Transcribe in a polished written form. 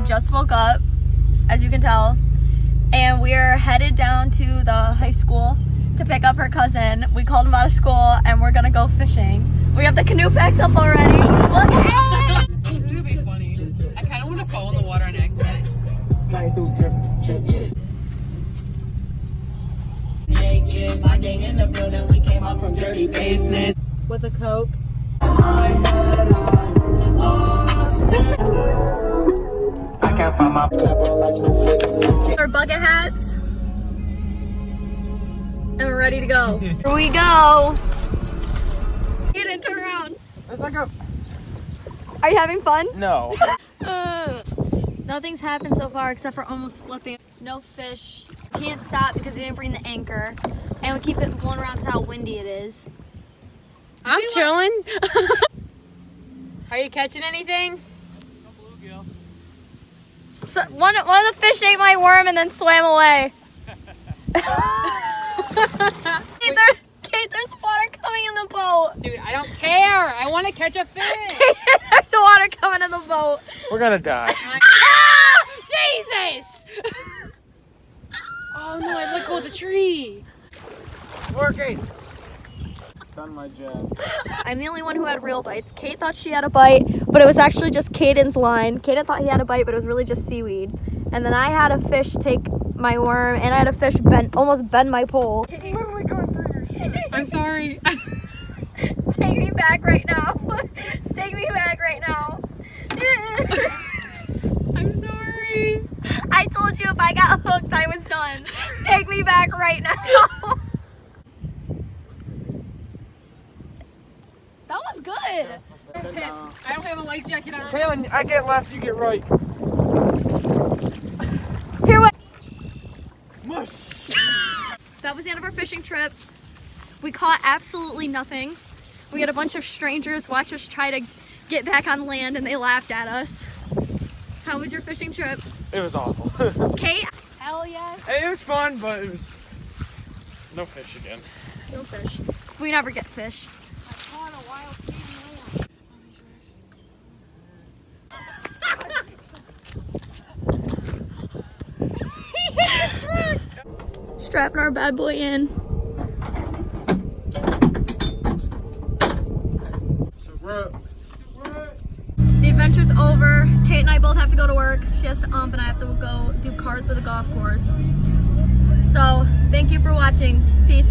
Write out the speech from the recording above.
just woke up, as you can tell, and we're headed down to the high school to pick up her cousin. We called him out of school and we're gonna go fishing. We have the canoe packed up already. Look at it! This is gonna be funny. I kind of want to fall in the water on accident. Naked, my gang in the building. We came out from dirty basement with a Coke. I can't find my Our bucket hats. And we're ready to go. Here we go. Get in, turn around. It's like a Are you having fun? no. Nothing's happened so far except for almost flipping. No fish. Can't stop because we didn't bring the anchor. And we keep it going around to how windy it is. I'm chilling. Are you catching anything? So one of the fish ate my worm and then swam away. Kate, there's water coming in the boat. Dude, I don't care. I want to catch a fish. There's water coming in the boat. We're gonna die. Ah, Jesus! Oh no, I let go of the tree. Working. Done my job. I'm the only one who had real bites. Kate thought she had a bite, but it was actually just Caden's line. Caden thought he had a bite, but it was really just seaweed. And then I had a fish take my worm, and I had a fish almost bend my pole. It's literally going through your shirt. I'm sorry. Take me back right now. Take me back right now. I'm sorry. I told you if I got hooked, I was done. Take me back right now. That was good. I don't have a life jacket on. Kaylin, I get left, you get right. Here, what? Mush. That was the end of our fishing trip. We caught absolutely nothing. We had a bunch of strangers watch us try to get back on land and they laughed at us. How was your fishing trip? It was awful. Kate? Hell yes. Hey, it was fun, but it was no fish again. No fish. We never get fish. I caught a wild baby lamb. Strapping our bad boy in. So we're The adventure's over. Kate and I both have to go to work. She has to and I have to go do cards at the golf course. So, thank you for watching. Peace.